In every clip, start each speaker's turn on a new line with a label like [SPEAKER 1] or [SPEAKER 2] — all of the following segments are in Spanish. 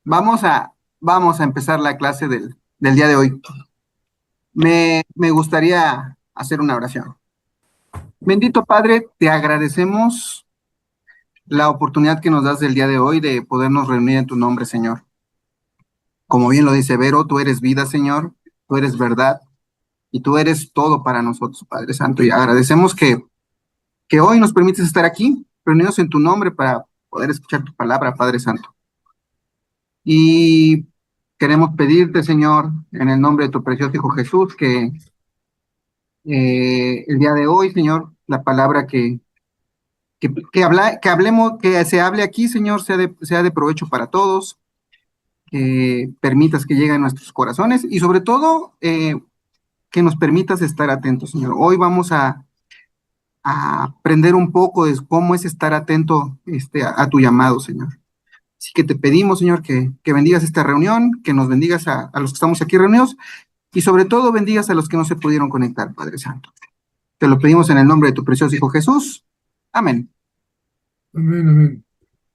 [SPEAKER 1] Vamos vamos a empezar la clase del día de hoy. Me gustaría hacer una oración. Bendito Padre, te agradecemos la oportunidad que nos das del día de hoy de podernos reunir en tu nombre, Señor. Como bien lo dice Vero, tú eres vida, Señor, tú eres verdad y tú eres todo para nosotros, Padre Santo. Y agradecemos que hoy nos permites estar aquí, reunidos en tu nombre para poder escuchar tu palabra, Padre Santo. Y queremos pedirte, Señor, en el nombre de tu precioso Hijo Jesús, que el día de hoy, Señor, la palabra que hablemos, que se hable aquí, Señor, sea de provecho para todos, que permitas que llegue a nuestros corazones y sobre todo que nos permitas estar atentos, Señor. Hoy vamos a aprender un poco de cómo es estar atento a tu llamado, Señor. Así que te pedimos, Señor, que bendigas esta reunión, que nos bendigas a los que estamos aquí reunidos y sobre todo bendigas a los que no se pudieron conectar, Padre Santo. Te lo pedimos en el nombre de tu precioso Hijo Jesús. Amén.
[SPEAKER 2] Amén, amén.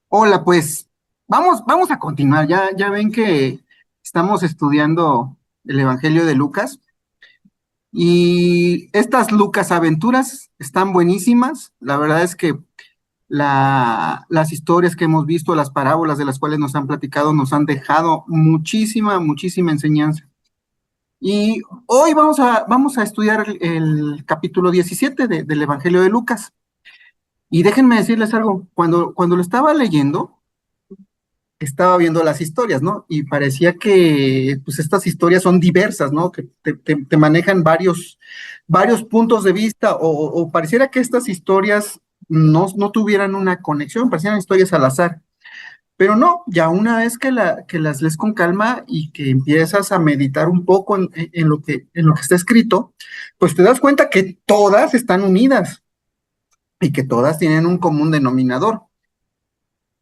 [SPEAKER 1] Hola, pues vamos a continuar. Ya ven que estamos estudiando el Evangelio de Lucas y estas Lucas aventuras están buenísimas. La verdad es que las historias que hemos visto, las parábolas de las cuales nos han platicado, nos han dejado muchísima enseñanza. Y hoy vamos a estudiar el capítulo 17 del Evangelio de Lucas. Y déjenme decirles algo, cuando lo estaba leyendo, estaba viendo las historias, ¿no? Y parecía que pues estas historias son diversas, ¿no? Que te manejan varios puntos de vista o pareciera que estas historias no tuvieran una conexión, parecían historias al azar. Pero no, ya una vez que las lees con calma y que empiezas a meditar un poco en lo que está escrito, pues te das cuenta que todas están unidas y que todas tienen un común denominador.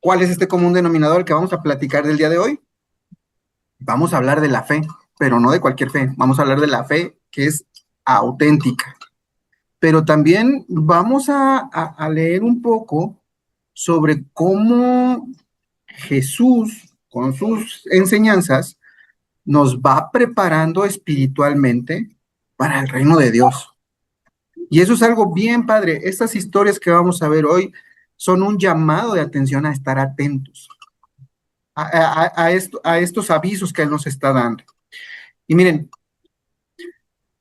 [SPEAKER 1] ¿Cuál es este común denominador que vamos a platicar del día de hoy? Vamos a hablar de la fe, pero no de cualquier fe. Vamos a hablar de la fe que es auténtica. Pero también vamos a leer un poco sobre cómo Jesús, con sus enseñanzas, nos va preparando espiritualmente para el reino de Dios. Y eso es algo bien padre. Estas historias que vamos a ver hoy son un llamado de atención a estar atentos a estos avisos que Él nos está dando. Y miren,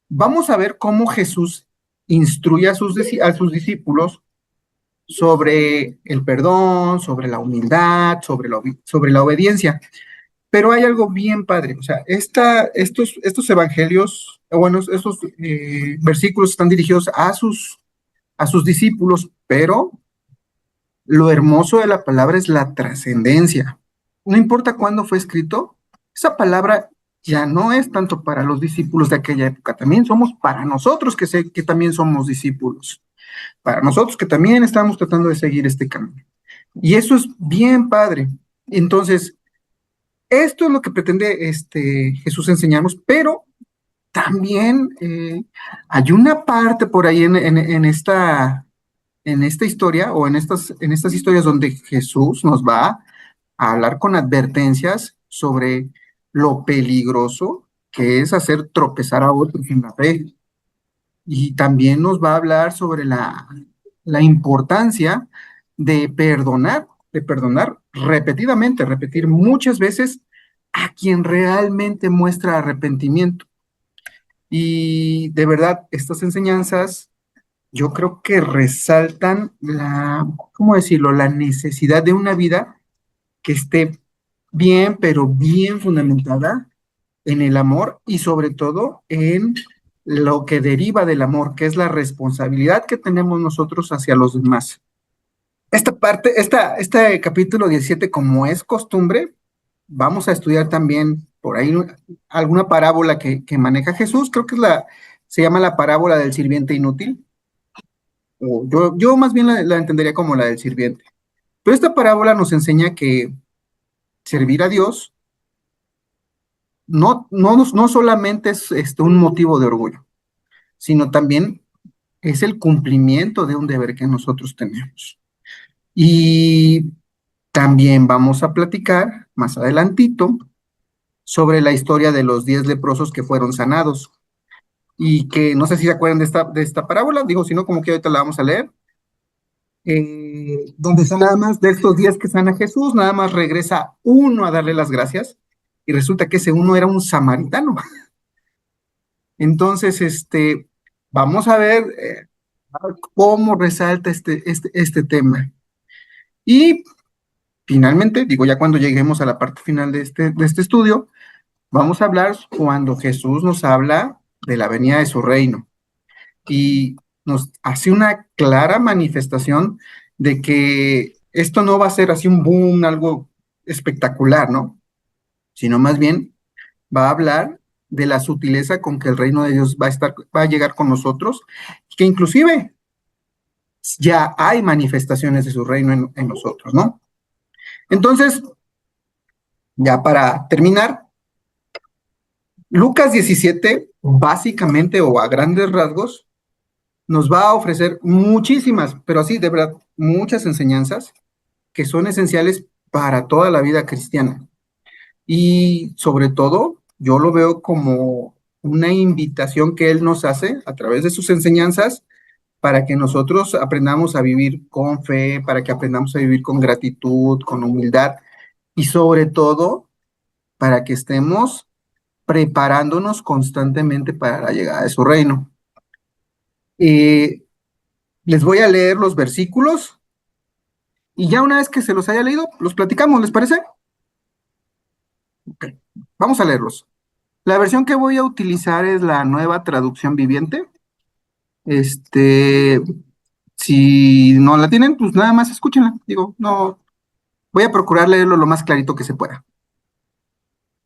[SPEAKER 1] vamos a ver cómo Jesús instruye a sus discípulos sobre el perdón, sobre la humildad, sobre la obediencia. Pero hay algo bien padre, o sea, estos evangelios, bueno, estos versículos están dirigidos a sus discípulos, pero lo hermoso de la palabra es la trascendencia. No importa cuándo fue escrito, esa palabra ya no es tanto para los discípulos de aquella época, también somos para nosotros que también somos discípulos, para nosotros que también estamos tratando de seguir este camino. Y eso es bien padre. Entonces, esto es lo que pretende Jesús enseñarnos, pero también hay una parte por ahí en esta historia o en estas historias donde Jesús nos va a hablar con advertencias sobre lo peligroso que es hacer tropezar a otros en la fe. Y también nos va a hablar sobre la importancia de perdonar repetidamente, repetir muchas veces a quien realmente muestra arrepentimiento. Y de verdad, estas enseñanzas yo creo que resaltan ¿cómo decirlo?, la necesidad de una vida que esté bien, pero bien fundamentada en el amor y sobre todo en lo que deriva del amor, que es la responsabilidad que tenemos nosotros hacia los demás. Este capítulo 17, como es costumbre, vamos a estudiar también por ahí alguna parábola que maneja Jesús, creo que se llama la parábola del sirviente inútil, o yo más bien la entendería como la del sirviente. Pero esta parábola nos enseña que servir a Dios no solamente es un motivo de orgullo, sino también es el cumplimiento de un deber que nosotros tenemos. Y también vamos a platicar más adelantito sobre la historia de los 10 leprosos que fueron sanados y que no sé si se acuerdan de esta parábola, digo, si no, como que ahorita la vamos a leer, donde son nada más de estos 10 que sana Jesús, nada más regresa uno a darle las gracias y resulta que ese uno era un samaritano. Entonces, vamos a ver cómo resalta este tema. Y finalmente, digo, ya cuando lleguemos a la parte final de este estudio, vamos a hablar cuando Jesús nos habla de la venida de su reino y nos hace una clara manifestación de que esto no va a ser así un boom, algo espectacular, ¿no? Sino más bien va a hablar de la sutileza con que el reino de Dios va a llegar con nosotros, que inclusive ya hay manifestaciones de su reino en nosotros, ¿no? Entonces, ya para terminar, Lucas 17, básicamente o a grandes rasgos, nos va a ofrecer muchísimas, pero así de verdad, muchas enseñanzas que son esenciales para toda la vida cristiana. Y sobre todo, yo lo veo como una invitación que Él nos hace a través de sus enseñanzas para que nosotros aprendamos a vivir con fe, para que aprendamos a vivir con gratitud, con humildad y sobre todo para que estemos preparándonos constantemente para la llegada de su reino. Les voy a leer los versículos y ya una vez que se los haya leído, los platicamos, ¿les parece? Ok, vamos a leerlos. La versión que voy a utilizar es la nueva traducción viviente. Este, si no la tienen, pues nada más escúchenla. Digo, no, voy a procurar leerlo lo más clarito que se pueda.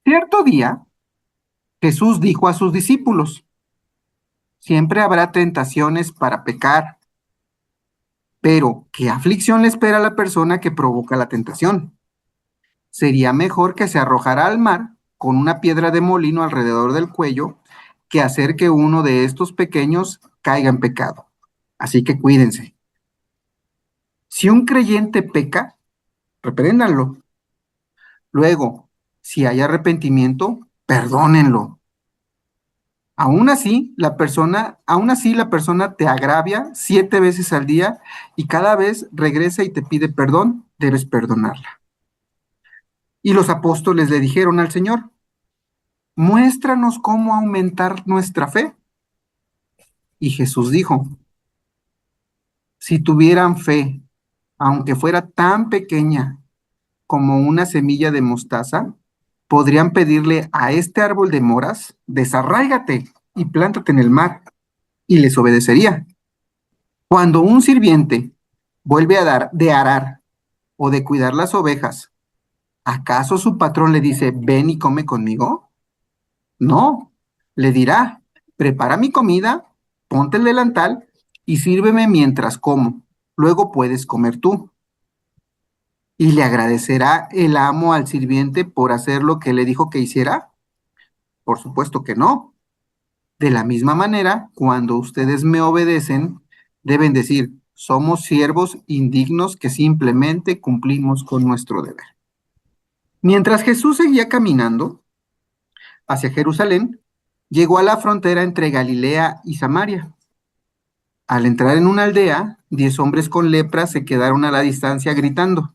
[SPEAKER 1] Cierto día, Jesús dijo a sus discípulos, siempre habrá tentaciones para pecar, pero ¿qué aflicción le espera a la persona que provoca la tentación? Sería mejor que se arrojara al mar con una piedra de molino alrededor del cuello que hacer que uno de estos pequeños caiga en pecado. Así que cuídense. Si un creyente peca, repréndanlo. Luego, si hay arrepentimiento, perdónenlo. Aún así la persona te agravia 7 veces al día y cada vez regresa y te pide perdón, debes perdonarla. Y los apóstoles le dijeron al Señor, muéstranos cómo aumentar nuestra fe. Y Jesús dijo, si tuvieran fe, aunque fuera tan pequeña como una semilla de mostaza, podrían pedirle a este árbol de moras, desarráigate y plántate en el mar, y les obedecería. Cuando un sirviente vuelve a dar de arar o de cuidar las ovejas, ¿acaso su patrón le dice, ven y come conmigo? No, le dirá, prepara mi comida, ponte el delantal y sírveme mientras como. Luego puedes comer tú. ¿Y le agradecerá el amo al sirviente por hacer lo que le dijo que hiciera? Por supuesto que no. De la misma manera, cuando ustedes me obedecen, deben decir, somos siervos indignos que simplemente cumplimos con nuestro deber. Mientras Jesús seguía caminando hacia Jerusalén, llegó a la frontera entre Galilea y Samaria. Al entrar en una aldea, 10 hombres con lepra se quedaron a la distancia gritando,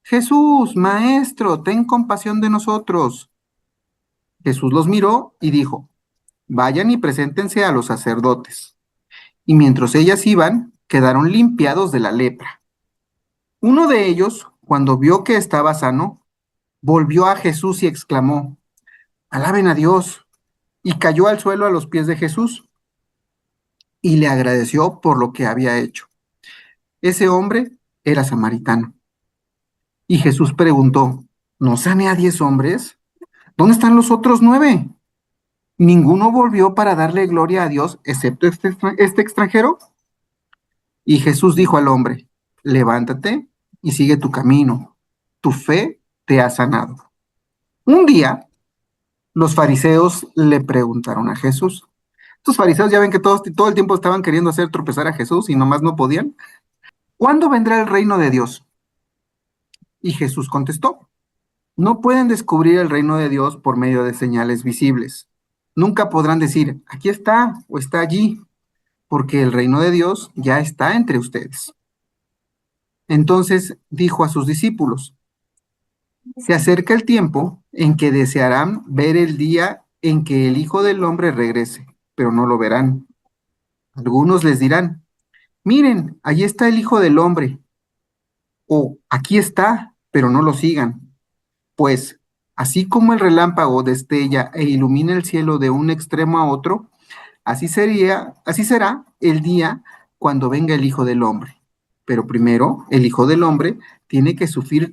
[SPEAKER 1] Jesús, Maestro, ten compasión de nosotros. Jesús los miró y dijo, vayan y preséntense a los sacerdotes. Y mientras ellas iban, quedaron limpiados de la lepra. Uno de ellos, cuando vio que estaba sano, volvió a Jesús y exclamó, alaben a Dios, y cayó al suelo a los pies de Jesús y le agradeció por lo que había hecho. Ese hombre era samaritano. Y Jesús preguntó, ¿no sané a 10 hombres? ¿Dónde están los otros 9? ¿Ninguno volvió para darle gloria a Dios excepto este extranjero? Y Jesús dijo al hombre, levántate y sigue tu camino. Tu fe te ha sanado. Un día, los fariseos le preguntaron a Jesús. Estos fariseos ya ven que todo el tiempo estaban queriendo hacer tropezar a Jesús y nomás no podían. ¿Cuándo vendrá el reino de Dios? Y Jesús contestó, No pueden descubrir el reino de Dios por medio de señales visibles. Nunca podrán decir, aquí está o está allí, porque el reino de Dios ya está entre ustedes. Entonces dijo a sus discípulos, se acerca el tiempo en que desearán ver el día en que el Hijo del Hombre regrese, pero no lo verán. Algunos les dirán, miren, allí está el Hijo del Hombre, o aquí está, pero no lo sigan. Pues, así como el relámpago destella e ilumina el cielo de un extremo a otro, así será el día cuando venga el Hijo del Hombre. Pero primero, el Hijo del Hombre tiene que sufrir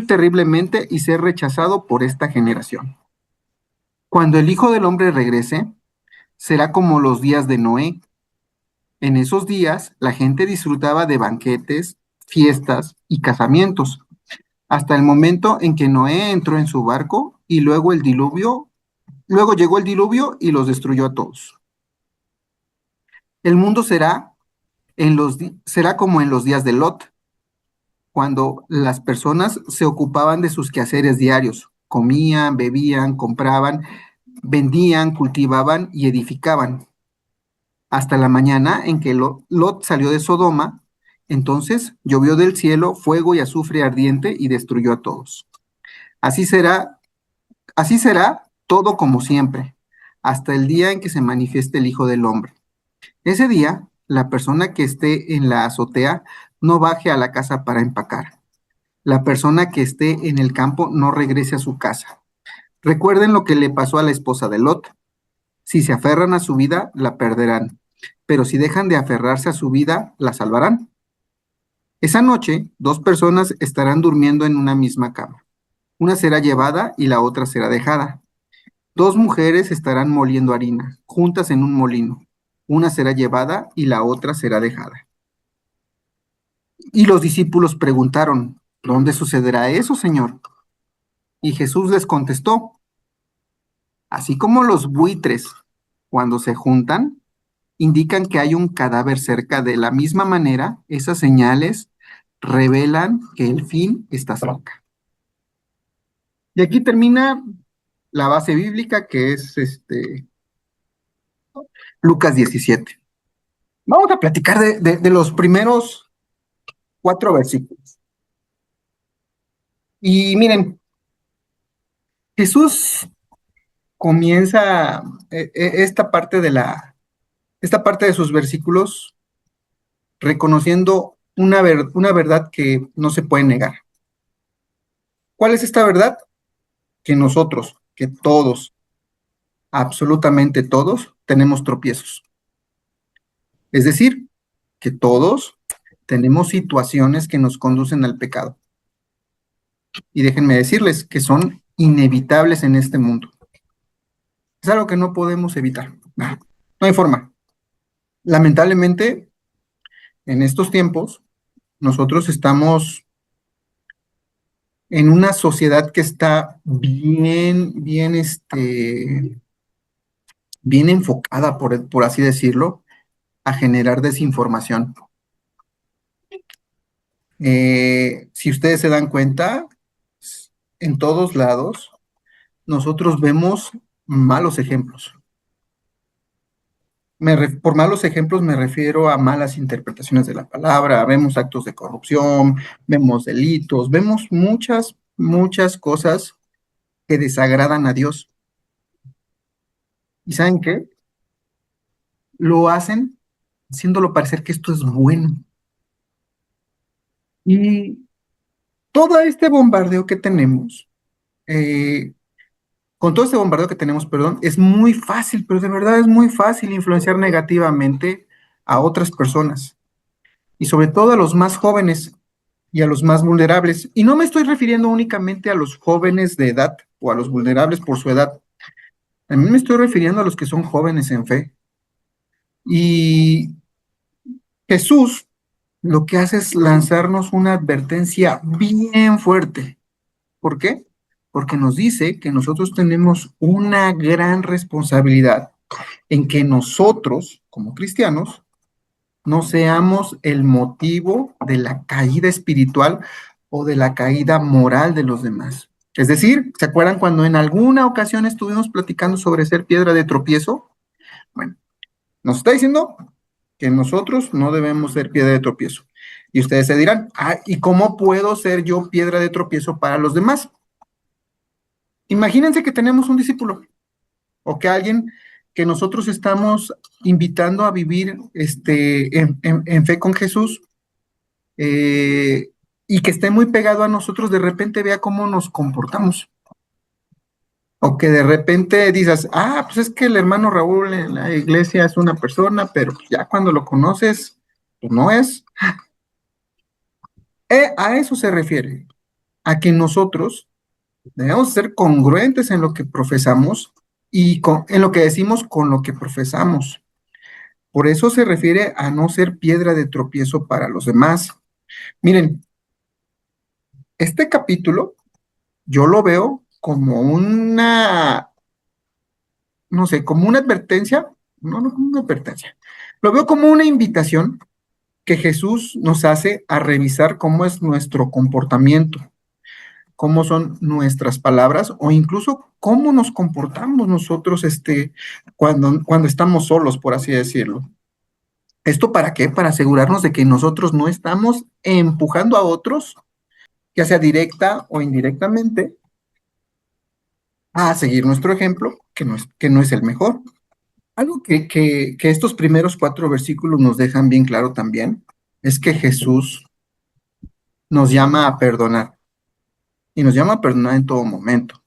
[SPEAKER 1] terriblemente y ser rechazado por esta generación. Cuando el Hijo del Hombre regrese, será como los días de Noé. En esos días, la gente disfrutaba de banquetes, fiestas y casamientos, hasta el momento en que Noé entró en su barco y luego llegó el diluvio y los destruyó a todos. El mundo será como en los días de Lot, cuando las personas se ocupaban de sus quehaceres diarios, comían, bebían, compraban, vendían, cultivaban y edificaban, hasta la mañana en que Lot salió de Sodoma. Entonces llovió del cielo fuego y azufre ardiente y destruyó a todos. Así será, así será todo como siempre, hasta el día en que se manifieste el Hijo del Hombre. Ese día, la persona que esté en la azotea no baje a la casa para empacar. La persona que esté en el campo no regrese a su casa. Recuerden lo que le pasó a la esposa de Lot. Si se aferran a su vida, la perderán. Pero si dejan de aferrarse a su vida, la salvarán. Esa noche, dos personas estarán durmiendo en una misma cama. Una será llevada y la otra será dejada. Dos mujeres estarán moliendo harina, juntas en un molino. Una será llevada y la otra será dejada. Y los discípulos preguntaron, ¿dónde sucederá eso, Señor? Y Jesús les contestó, así como los buitres, cuando se juntan, indican que hay un cadáver cerca, de la misma manera, esas señales revelan que el fin está cerca. Y aquí termina la base bíblica, que es Lucas 17. Vamos a platicar de los primeros 4 versículos. Y miren, Jesús comienza esta parte de sus versículos reconociendo una verdad que no se puede negar. ¿Cuál es esta verdad? Que nosotros, que todos, absolutamente todos, tenemos tropiezos. Es decir, que todos tenemos situaciones que nos conducen al pecado. Y déjenme decirles que son inevitables en este mundo. Es algo que no podemos evitar. No hay forma. Lamentablemente, en estos tiempos, nosotros estamos en una sociedad que está bien enfocada, por así decirlo, a generar desinformación. Si ustedes se dan cuenta, en todos lados, nosotros vemos malos ejemplos. Por malos ejemplos me refiero a malas interpretaciones de la palabra, vemos actos de corrupción, vemos delitos, vemos muchas cosas que desagradan a Dios. ¿Y saben qué? Lo hacen haciéndolo parecer que esto es bueno. Y todo este bombardeo que tenemos, con todo este bombardeo que tenemos, perdón, es muy fácil, pero de verdad es muy fácil influenciar negativamente a otras personas y sobre todo a los más jóvenes y a los más vulnerables. Y no me estoy refiriendo únicamente a los jóvenes de edad o a los vulnerables por su edad. También me estoy refiriendo a los que son jóvenes en fe. Y Jesús lo que hace es lanzarnos una advertencia bien fuerte. ¿Por qué? Porque nos dice que nosotros tenemos una gran responsabilidad en que nosotros, como cristianos, no seamos el motivo de la caída espiritual o de la caída moral de los demás. Es decir, ¿se acuerdan cuando en alguna ocasión estuvimos platicando sobre ser piedra de tropiezo? Bueno, nos está diciendo que nosotros no debemos ser piedra de tropiezo. Y ustedes se dirán, ¿y cómo puedo ser yo piedra de tropiezo para los demás? Imagínense que tenemos un discípulo o que alguien que nosotros estamos invitando a vivir en fe con Jesús, y que esté muy pegado a nosotros, de repente vea cómo nos comportamos. O que de repente dices, pues es que el hermano Raúl en la iglesia es una persona, pero ya cuando lo conoces, pues no es. A eso se refiere, a que nosotros debemos ser congruentes en lo que profesamos y en lo que decimos con lo que profesamos. Por eso se refiere a no ser piedra de tropiezo para los demás. Miren, este capítulo yo lo veo como no sé, como una advertencia, no como una advertencia, lo veo como una invitación que Jesús nos hace a revisar cómo es nuestro comportamiento, cómo son nuestras palabras o incluso cómo nos comportamos nosotros cuando estamos solos, por así decirlo. ¿Esto para qué? Para asegurarnos de que nosotros no estamos empujando a otros, ya sea directa o indirectamente, a seguir nuestro ejemplo, que no es el mejor. Algo que estos primeros 4 versículos nos dejan bien claro también es que Jesús nos llama a perdonar y nos llama a perdonar en todo momento.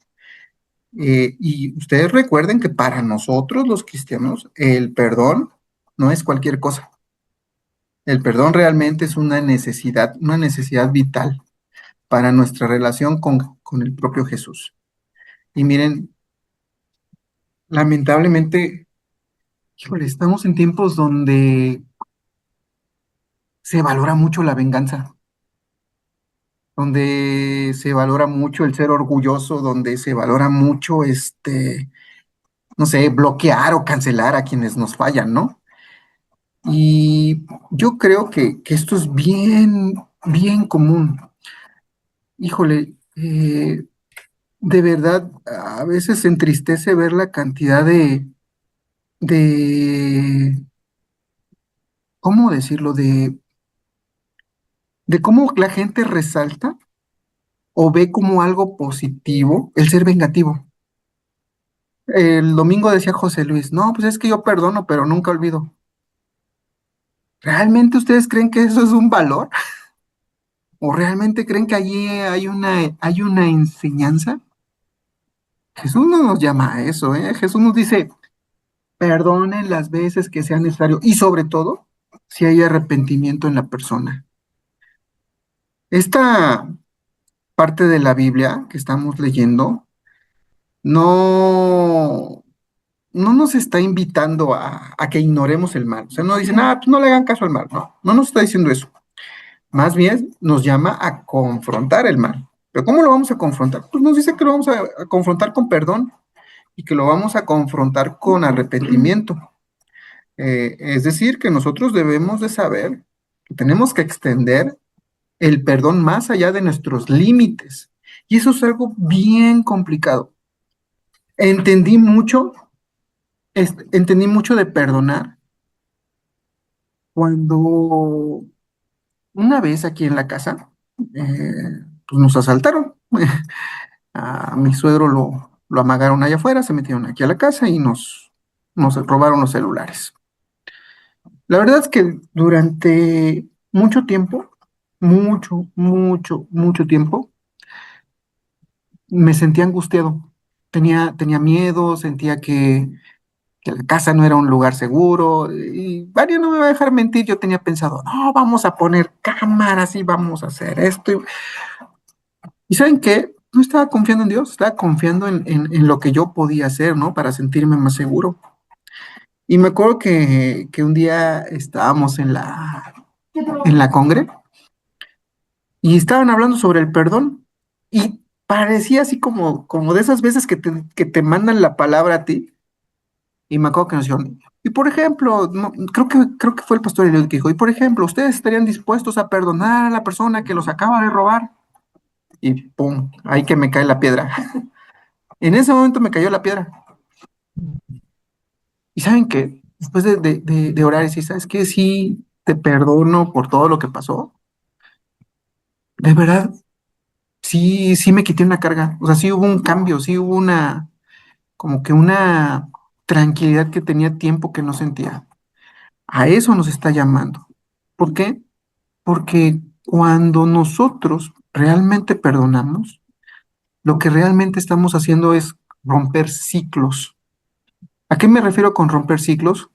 [SPEAKER 1] Y ustedes recuerden que para nosotros los cristianos el perdón no es cualquier cosa. El perdón realmente es una necesidad vital para nuestra relación con el propio Jesús. Y miren, lamentablemente, híjole, estamos en tiempos donde se valora mucho la venganza, donde se valora mucho el ser orgulloso, donde se valora mucho, no sé, bloquear o cancelar a quienes nos fallan, ¿no? Y yo creo que esto es bien, bien común. Híjole, de verdad, a veces entristece ver la cantidad de, ¿cómo decirlo? De cómo la gente resalta o ve como algo positivo el ser vengativo. El domingo decía José Luis, no, pues es que yo perdono, pero nunca olvido. ¿Realmente ustedes creen que eso es un valor? ¿O realmente creen que allí hay una enseñanza? Jesús no nos llama a eso, ¿eh? Jesús nos dice, perdonen las veces que sea necesario y sobre todo si hay arrepentimiento en la persona. Esta parte de la Biblia que estamos leyendo no, no nos está invitando a que ignoremos el mal. O sea, no dicen, pues no le hagan caso al mal. No, no nos está diciendo eso. Más bien nos llama a confrontar el mal. ¿Pero cómo lo vamos a confrontar? Pues nos dice que lo vamos a confrontar con perdón y que lo vamos a confrontar con arrepentimiento. Es decir, que nosotros debemos de saber que tenemos que extender el perdón más allá de nuestros límites. Y eso es algo bien complicado. Entendí mucho, entendí mucho de perdonar cuando una vez aquí en la casa, pues nos asaltaron. A mi suegro lo amagaron allá afuera, se metieron aquí a la casa y nos robaron los celulares. La verdad es que durante mucho tiempo, mucho, mucho, mucho tiempo, me sentía angustiado. Tenía miedo, sentía que la casa no era un lugar seguro. Y varios no me va a dejar mentir, yo tenía pensado, no, vamos a poner cámaras y vamos a hacer esto. ¿Y saben qué? No estaba confiando en Dios, estaba confiando en lo que yo podía hacer, ¿no? Para sentirme más seguro. Y me acuerdo que un día estábamos en la congre y estaban hablando sobre el perdón y parecía así como de esas veces que te mandan la palabra a ti y me acuerdo que nos dijeron, y por ejemplo, creo que fue el pastor Elliot que dijo, y por ejemplo, ¿ustedes estarían dispuestos a perdonar a la persona que los acaba de robar? y pum, ahí que me cae la piedra. En ese momento me cayó la piedra. Y saben que después de orar y decir, ¿sabes qué? Sí, te perdono por todo lo que pasó. De verdad, sí, sí me quité una carga. O sea, sí hubo un cambio, sí hubo como que una tranquilidad que tenía tiempo que no sentía. A eso nos está llamando. ¿Por qué? Porque cuando nosotros realmente perdonamos, lo que realmente estamos haciendo es romper ciclos. ¿A qué me refiero con romper ciclos?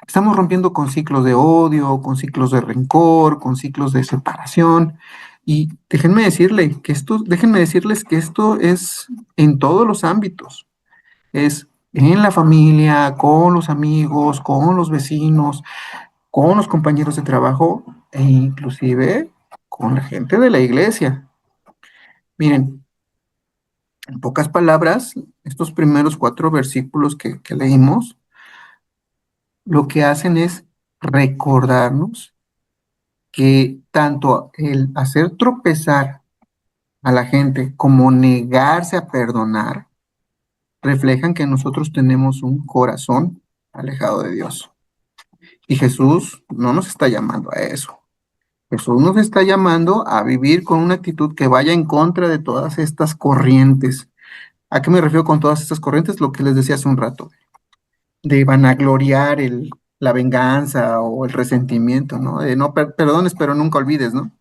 [SPEAKER 1] Estamos rompiendo con ciclos de odio, con ciclos de rencor, con ciclos de separación. Y déjenme decirles que esto es en todos los ámbitos. Es en la familia, con los amigos, con los vecinos, con los compañeros de trabajo e inclusive con la gente de la iglesia. Miren, en pocas palabras, estos primeros 4 versículos que leímos, lo que hacen es recordarnos que tanto el hacer tropezar a la gente como negarse a perdonar reflejan que nosotros tenemos un corazón alejado de Dios. Y Jesús no nos está llamando a eso. Jesús nos está llamando a vivir con una actitud que vaya en contra de todas estas corrientes. ¿A qué me refiero con todas estas corrientes? Lo que les decía hace un rato, de vanagloriar la venganza o el resentimiento, ¿no? De no perdones, pero nunca olvides, ¿no?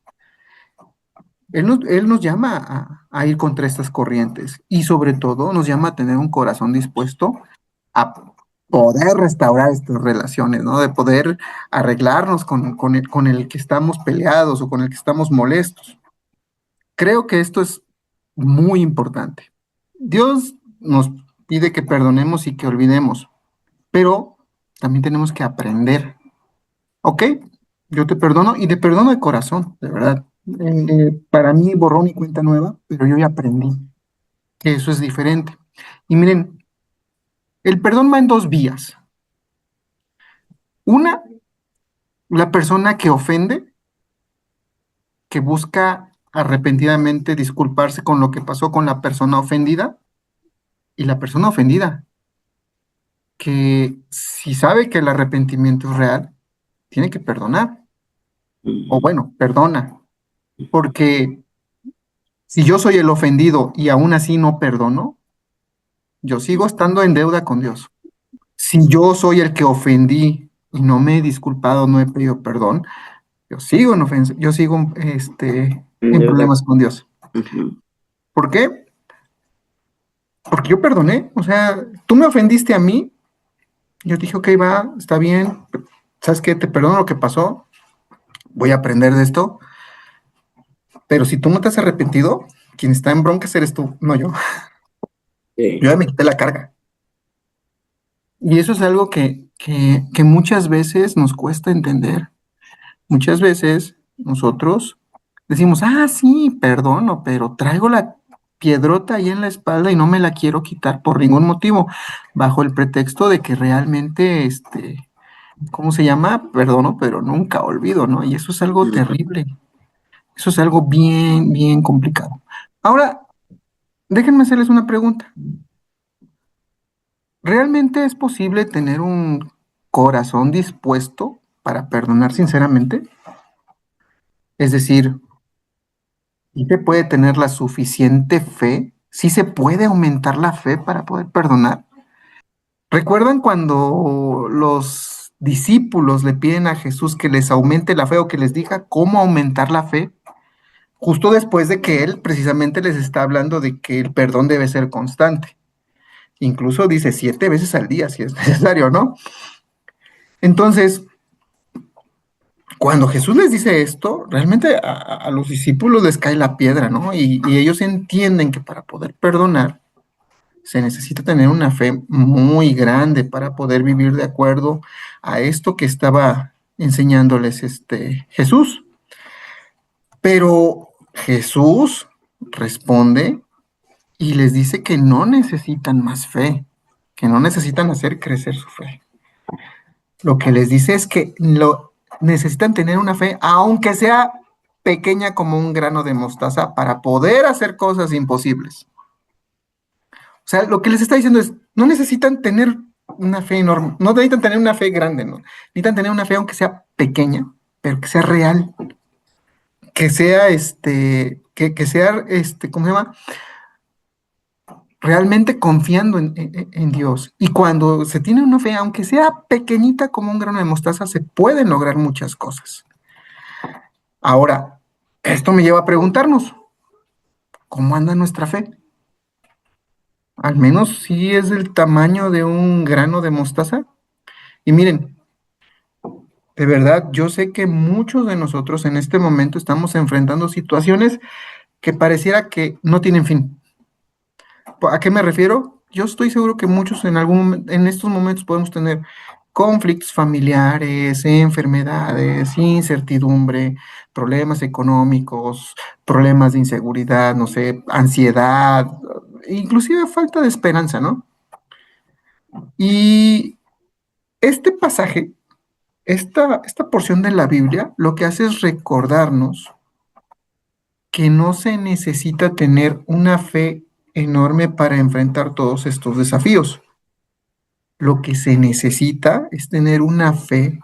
[SPEAKER 1] Él nos llama a ir contra estas corrientes y sobre todo nos llama a tener un corazón dispuesto a poder restaurar estas relaciones, ¿no? De poder arreglarnos con el que estamos peleados o con el que estamos molestos. Creo que esto es muy importante. Dios nos pide que perdonemos y que olvidemos, pero también tenemos que aprender, ¿ok? Yo te perdono y te perdono de corazón, de verdad. Para mí borró mi cuenta nueva, pero yo ya aprendí que eso es diferente. Y miren, el perdón va en 2 vías. Una, la persona que ofende, que busca arrepentidamente disculparse con lo que pasó con la persona ofendida, y la persona ofendida, que si sabe que el arrepentimiento es real, tiene que perdonar, o bueno, perdona, porque si yo soy el ofendido y aún así no perdono, yo sigo estando en deuda con Dios. Si yo soy el que ofendí y no me he disculpado, no he pedido perdón, yo sigo en ofensa, yo sigo
[SPEAKER 3] En
[SPEAKER 1] en
[SPEAKER 3] deuda.
[SPEAKER 1] problemas con Dios.
[SPEAKER 3] Ujú.
[SPEAKER 1] ¿Por qué? Porque yo perdoné, o sea, tú me ofendiste a mí, yo dije, ok, va, está bien, ¿sabes qué? Te perdono lo que pasó, voy a aprender de esto, pero si tú no te has arrepentido, quien está en broncas eres tú, no yo.
[SPEAKER 3] Sí.
[SPEAKER 1] Yo ya me quité la carga. Y eso es algo que muchas veces nos cuesta entender. Muchas veces nosotros decimos, ah, sí, perdono, pero traigo la piedrota ahí en la espalda y no me la quiero quitar por ningún motivo, bajo el pretexto de que realmente, ¿cómo se llama? Perdono, pero nunca olvido, ¿no? Y eso es algo
[SPEAKER 3] Ujú.
[SPEAKER 1] terrible, eso es algo bien, bien complicado. Ahora, déjenme hacerles una pregunta. ¿Realmente es posible tener un corazón dispuesto para perdonar sinceramente? Es decir, ¿sí se puede tener la suficiente fe? ¿Sí se puede aumentar la fe para poder perdonar? ¿Recuerdan cuando los discípulos le piden a Jesús que les aumente la fe o que les diga cómo aumentar la fe? Justo después de que él precisamente les está hablando de que el perdón debe ser constante. Incluso dice 7 veces al día si es necesario, ¿no? Entonces, cuando Jesús les dice esto, realmente a los discípulos les cae la piedra, ¿no? Y ellos entienden que para poder perdonar se necesita tener una fe muy grande para poder vivir de acuerdo a esto que estaba enseñándoles Jesús. Pero Jesús responde y les dice que no necesitan más fe, que no necesitan hacer crecer su fe. Lo que les dice es que necesitan tener una fe, aunque sea pequeña como un grano de mostaza para poder hacer cosas imposibles. O sea, lo que les está diciendo es, no necesitan tener una fe enorme, no necesitan tener una fe grande, ¿no? Necesitan tener una fe aunque sea pequeña, pero que sea real, que sea que sea ¿cómo se llama? Realmente confiando en Dios. Y cuando se tiene una fe, aunque sea pequeñita como un grano de mostaza, se pueden lograr muchas cosas. Ahora, esto me lleva a preguntarnos, ¿cómo anda nuestra fe? Al menos si es del tamaño de un grano de mostaza. Y miren, de verdad, yo sé que muchos de nosotros en este momento estamos enfrentando situaciones que pareciera que no tienen fin. ¿A qué me refiero? Yo estoy seguro que muchos en estos momentos podemos tener conflictos familiares, enfermedades, incertidumbre, problemas económicos, problemas de inseguridad, no sé, ansiedad, inclusive falta de esperanza, ¿no? Y este pasaje, esta porción de la Biblia, lo que hace es recordarnos que no se necesita tener una fe enorme para enfrentar todos estos desafíos. Lo que se necesita es tener una fe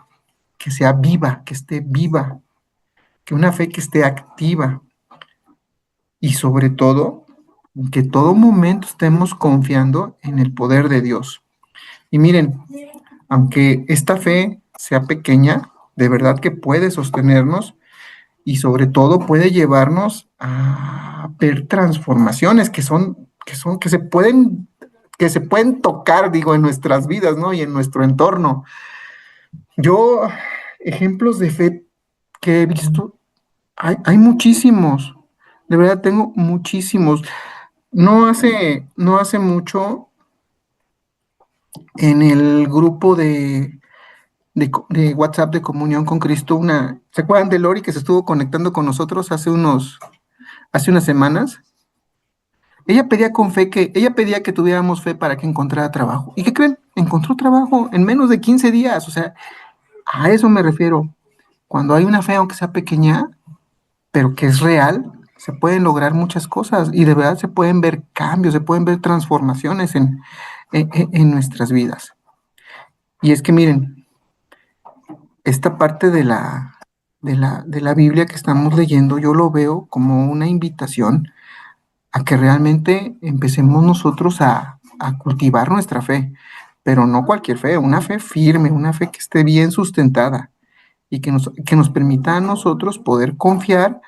[SPEAKER 1] que sea viva, que esté viva, que una fe que esté activa y sobre todo que todo momento estemos confiando en el poder de Dios. Y miren, aunque esta fe sea pequeña, de verdad que puede sostenernos y sobre todo puede llevarnos a ver transformaciones que se pueden tocar, digo, en nuestras vidas, ¿no? Y en nuestro entorno. Yo, ejemplos de fe que he visto, hay muchísimos, de verdad tengo muchísimos. No hace mucho en el grupo de WhatsApp de Comunión con Cristo, ¿se acuerdan de Lori que se estuvo conectando con nosotros hace unas semanas? Ella pedía que tuviéramos fe para que encontrara trabajo. ¿Y qué creen? Encontró trabajo en menos de 15 días. O sea, a eso me refiero. Cuando hay una fe, aunque sea pequeña, pero que es real, se pueden lograr muchas cosas y de verdad se pueden ver cambios, se pueden ver transformaciones en nuestras vidas. Y es que miren, esta parte de la Biblia que estamos leyendo, yo lo veo como una invitación a que realmente empecemos nosotros a cultivar nuestra fe, pero no cualquier fe, una fe firme, una fe que esté bien sustentada y que nos permita a nosotros poder confiar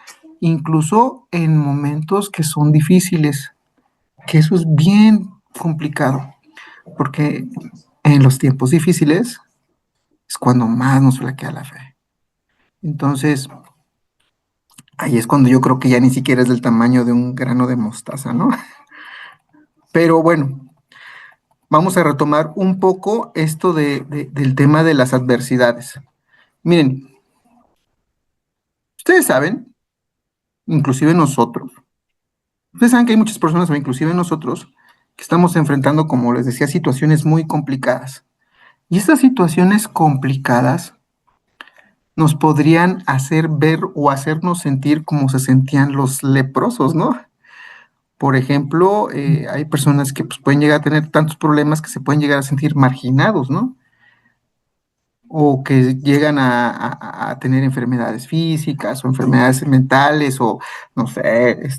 [SPEAKER 1] incluso en momentos que son difíciles, que eso es bien complicado, porque en los tiempos difíciles es cuando más nos flaquea la fe. Entonces, ahí es cuando yo creo que ya ni siquiera es del tamaño de un grano de mostaza, ¿no? Pero bueno, vamos a retomar un poco esto del tema de las adversidades. Miren, ustedes saben, inclusive nosotros, ustedes saben que hay muchas personas, o inclusive nosotros, que estamos enfrentando, como les decía, situaciones muy complicadas. Y estas situaciones complicadas nos podrían hacer ver o hacernos sentir como se sentían los leprosos, ¿no? Por ejemplo, hay personas que pues, pueden llegar a tener tantos problemas que se pueden llegar a sentir marginados, ¿no? O que llegan a tener enfermedades físicas o enfermedades mentales o, no sé,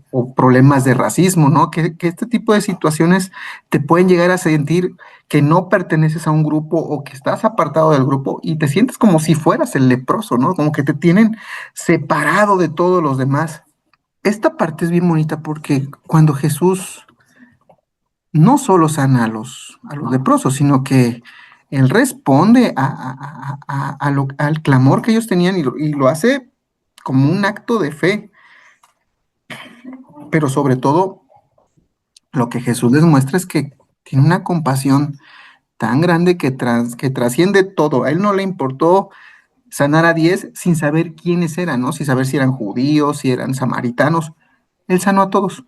[SPEAKER 1] o problemas de racismo, ¿no? Que este tipo de situaciones te pueden llegar a sentir que no perteneces a un grupo o que estás apartado del grupo y te sientes como si fueras el leproso, ¿no? Como que te tienen separado de todos los demás. Esta parte es bien bonita porque cuando Jesús no solo sana a los leprosos, sino que él responde al clamor que ellos tenían y lo hace como un acto de fe, pero sobre todo lo que Jesús les muestra es que tiene una compasión tan grande que trasciende todo. A él no le importó sanar a 10 sin saber quiénes eran, ¿no? Sin saber si eran judíos, si eran samaritanos. Él sanó a todos.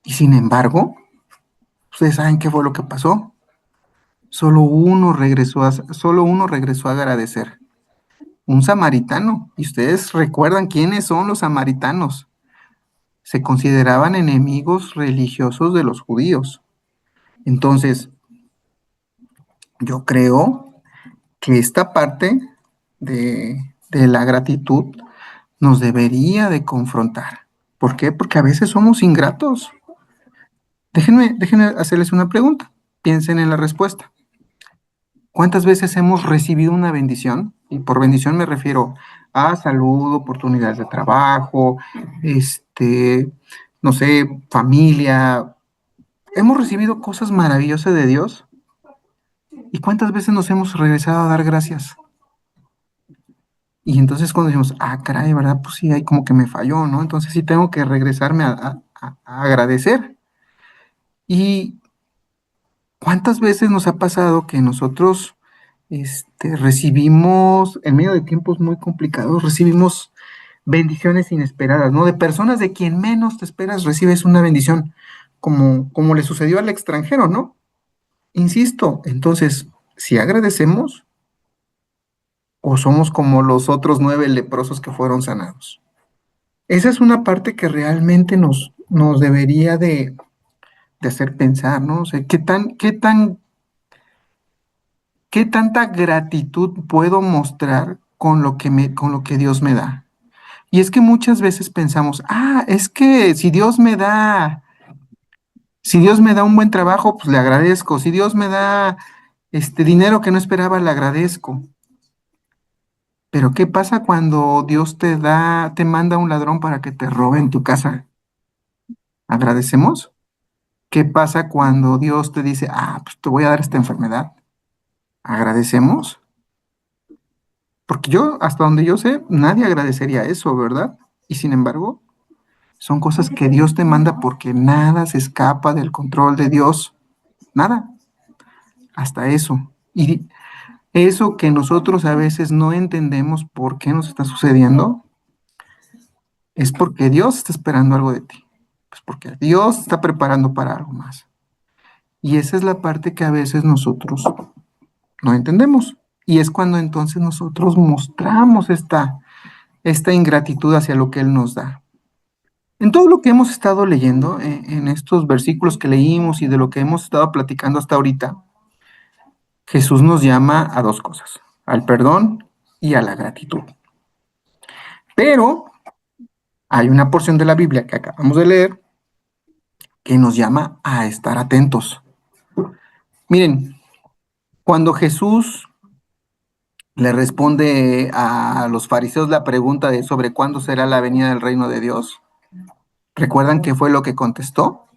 [SPEAKER 1] Y sin embargo, ustedes saben qué fue lo que pasó. Solo uno regresó a agradecer. un samaritano. Y ustedes recuerdan quiénes son los samaritanos. Se consideraban enemigos religiosos de los judíos. Entonces, yo creo que esta parte de la gratitud nos debería de confrontar. ¿Por qué? Porque a veces somos ingratos. Déjenme hacerles una pregunta. Piensen en la respuesta. ¿Cuántas veces hemos recibido una bendición? Y por bendición me refiero a salud, oportunidades de trabajo, no sé, familia. Hemos recibido cosas maravillosas de Dios. ¿Y cuántas veces nos hemos regresado a dar gracias? Y entonces cuando decimos, ah, caray, ¿verdad? Pues sí, ahí como que me falló, ¿no? Entonces sí tengo que regresarme a agradecer. ¿Y cuántas veces nos ha pasado que nosotros recibimos, en medio de tiempos muy complicados, recibimos bendiciones inesperadas, ¿no? De personas de quien menos te esperas recibes una bendición, como le sucedió al extranjero, ¿no? Insisto, entonces, si agradecemos o somos como los otros 9 leprosos que fueron sanados. Esa es una parte que realmente nos debería de hacer pensar, ¿no? O sea, qué tanta gratitud puedo mostrar con lo que Dios me da? Y es que muchas veces pensamos, ah, es que si Dios me da un buen trabajo, pues le agradezco. Si Dios me da este dinero que no esperaba, le agradezco. Pero ¿qué pasa cuando Dios te manda un ladrón para que te robe en tu casa? ¿Agradecemos? ¿Qué pasa cuando Dios te dice, ah, pues te voy a dar esta enfermedad? ¿Agradecemos? Porque yo, hasta donde yo sé, nadie agradecería eso, ¿verdad? Y sin embargo, son cosas que Dios te manda porque nada se escapa del control de Dios. Nada, hasta eso. Y eso que nosotros a veces no entendemos por qué nos está sucediendo, es porque Dios está esperando algo de ti. Pues porque Dios te está preparando para algo más. Y esa es la parte que a veces nosotros no entendemos. Y es cuando entonces nosotros mostramos esta ingratitud hacia lo que Él nos da. En todo lo que hemos estado leyendo, en estos versículos que leímos y de lo que hemos estado platicando hasta ahorita, Jesús nos llama a dos cosas, al perdón y a la gratitud. Pero hay una porción de la Biblia que acabamos de leer que nos llama a estar atentos. Miren, cuando Jesús le responde a los fariseos la pregunta de sobre cuándo será la venida del reino de Dios, ¿recuerdan qué fue lo que contestó?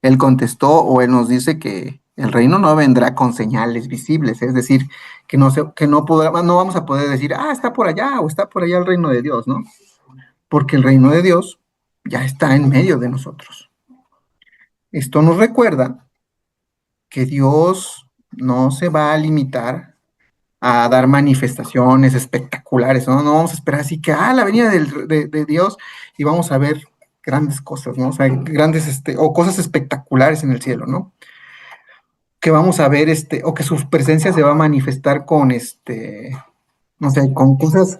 [SPEAKER 1] Él contestó o él nos dice que el reino no vendrá con señales visibles, es decir, que no vamos a poder decir, ah, está por allá o está por allá el reino de Dios, ¿no? Porque el reino de Dios ya está en medio de nosotros. Esto nos recuerda que Dios no se va a limitar a dar manifestaciones espectaculares, ¿no? No vamos a esperar así que, la venida de Dios y vamos a ver grandes cosas, ¿no? O sea, o cosas espectaculares en el cielo, ¿no? Que vamos a ver, o que su presencia se va a manifestar con, no sé, con cosas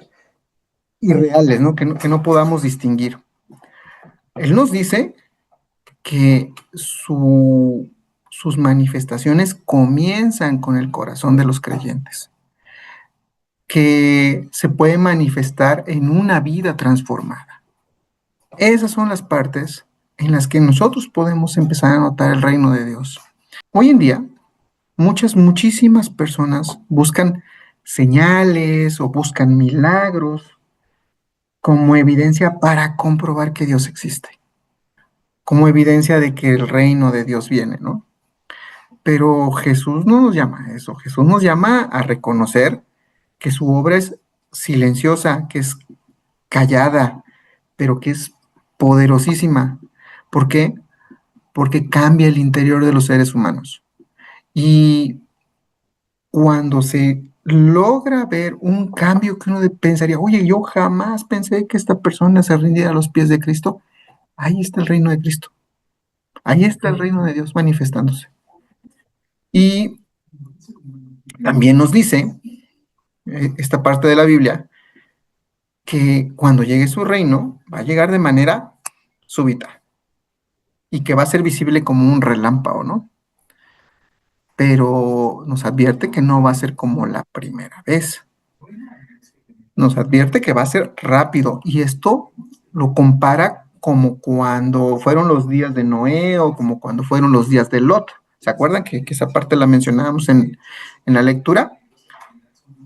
[SPEAKER 1] irreales, ¿no? Que no podamos distinguir. Él nos dice que sus manifestaciones comienzan con el corazón de los creyentes, que se puede manifestar en una vida transformada. Esas son las partes en las que nosotros podemos empezar a notar el reino de Dios. Hoy en día, muchísimas personas buscan señales o buscan milagros como evidencia para comprobar que Dios existe, como evidencia de que el reino de Dios viene, ¿no? Pero Jesús no nos llama a eso, Jesús nos llama a reconocer que su obra es silenciosa, que es callada, pero que es poderosísima. ¿Por qué? Porque cambia el interior de los seres humanos. Y cuando se logra ver un cambio que uno pensaría, oye, yo jamás pensé que esta persona se rindiera a los pies de Cristo, ahí está el reino de Cristo, ahí está el reino de Dios manifestándose. Y también nos dice esta parte de la Biblia, que cuando llegue su reino va a llegar de manera súbita y que va a ser visible como un relámpago, ¿no? Pero nos advierte que no va a ser como la primera vez. Nos advierte que va a ser rápido y esto lo compara como cuando fueron los días de Noé o como cuando fueron los días de Lot. ¿Se acuerdan que esa parte la mencionábamos en la lectura?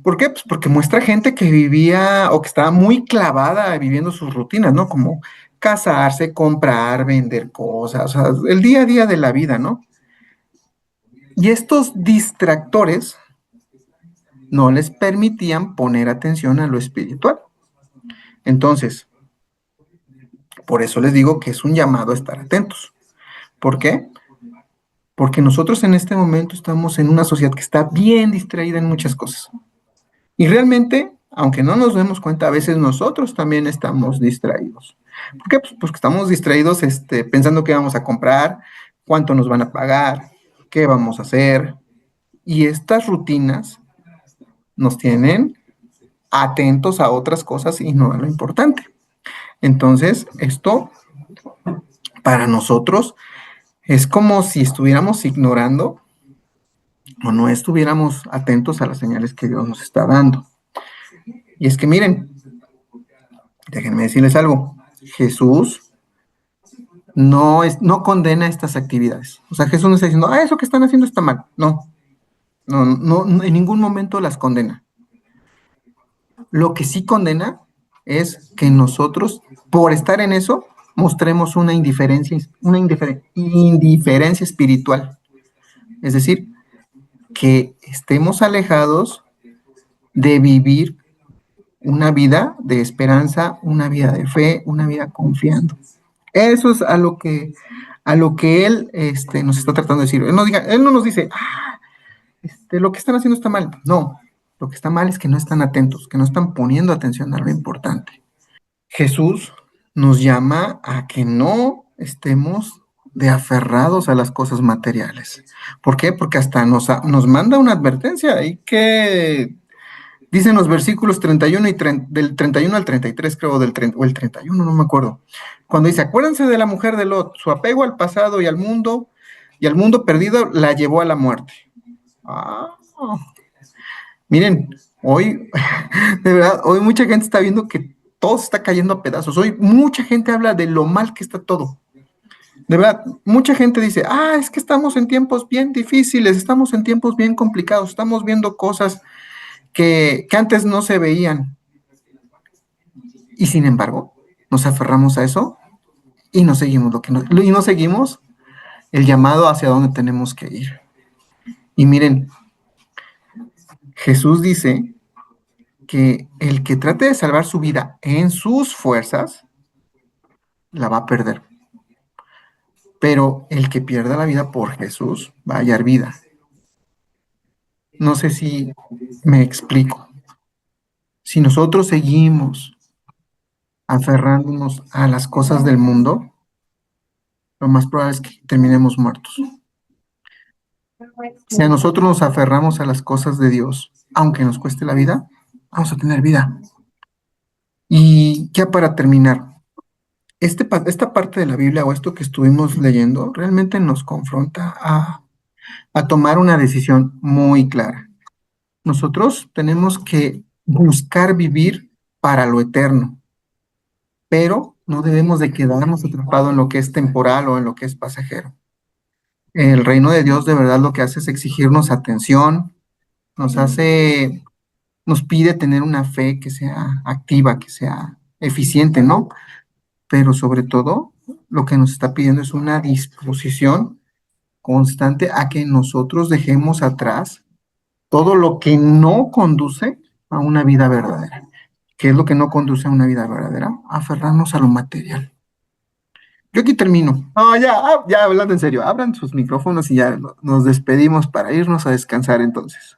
[SPEAKER 1] ¿Por qué? Pues porque muestra gente que vivía o que estaba muy clavada viviendo sus rutinas, ¿no? Como casarse, comprar, vender cosas, o sea, el día a día de la vida, ¿no? Y estos distractores no les permitían poner atención a lo espiritual. Entonces, por eso les digo que es un llamado a estar atentos. ¿Por qué? Porque nosotros en este momento estamos en una sociedad que está bien distraída en muchas cosas. Y realmente, aunque no nos demos cuenta, a veces nosotros también estamos distraídos. ¿Por qué? Pues porque estamos distraídos pensando qué vamos a comprar, cuánto nos van a pagar, qué vamos a hacer. Y estas rutinas nos tienen atentos a otras cosas y no a lo importante. Entonces, esto para nosotros es como si estuviéramos ignorando o no estuviéramos atentos a las señales que Dios nos está dando. Y es que miren, déjenme decirles algo, Jesús no condena estas actividades. O sea, Jesús no está diciendo, eso que están haciendo está mal. No, no, en ningún momento las condena. Lo que sí condena es que nosotros, por estar en eso, mostremos una indiferencia espiritual. Es decir, que estemos alejados de vivir una vida de esperanza, una vida de fe, una vida confiando. Eso es a lo que él nos está tratando de decir. Él no nos dice, lo que están haciendo está mal. No, lo que está mal es que no están atentos, que no están poniendo atención a lo importante. Jesús nos llama a que no estemos de aferrados a las cosas materiales. ¿Por qué? Porque hasta nos manda una advertencia y que dicen los versículos 31 del 31 al 33, creo, o el 31, no me acuerdo. Cuando dice, acuérdense de la mujer de Lot, su apego al pasado y al mundo perdido la llevó a la muerte. Ah, miren, hoy, de verdad, hoy mucha gente está viendo que todo se está cayendo a pedazos. Hoy mucha gente habla de lo mal que está todo. De verdad, mucha gente dice, es que estamos en tiempos bien difíciles, estamos en tiempos bien complicados, estamos viendo cosas que antes no se veían. Y sin embargo, nos aferramos a eso y no seguimos y no seguimos el llamado hacia donde tenemos que ir. Y miren, Jesús dice que el que trate de salvar su vida en sus fuerzas, la va a perder. Pero el que pierda la vida por Jesús va a hallar vida. No sé si me explico. Si nosotros seguimos aferrándonos a las cosas del mundo, lo más probable es que terminemos muertos. Si a nosotros nos aferramos a las cosas de Dios, aunque nos cueste la vida, vamos a tener vida. Y ya para terminar, esta parte de la Biblia o esto que estuvimos leyendo realmente nos confronta a tomar una decisión muy clara. Nosotros tenemos que buscar vivir para lo eterno, pero no debemos de quedarnos atrapados en lo que es temporal o en lo que es pasajero. El reino de Dios de verdad lo que hace es exigirnos atención, nos pide tener una fe que sea activa, que sea eficiente, ¿no? Pero sobre todo, lo que nos está pidiendo es una disposición constante a que nosotros dejemos atrás todo lo que no conduce a una vida verdadera. ¿Qué es lo que no conduce a una vida verdadera? Aferrarnos a lo material. Yo aquí termino. No, ya hablando en serio, abran sus micrófonos y ya nos despedimos para irnos a descansar entonces.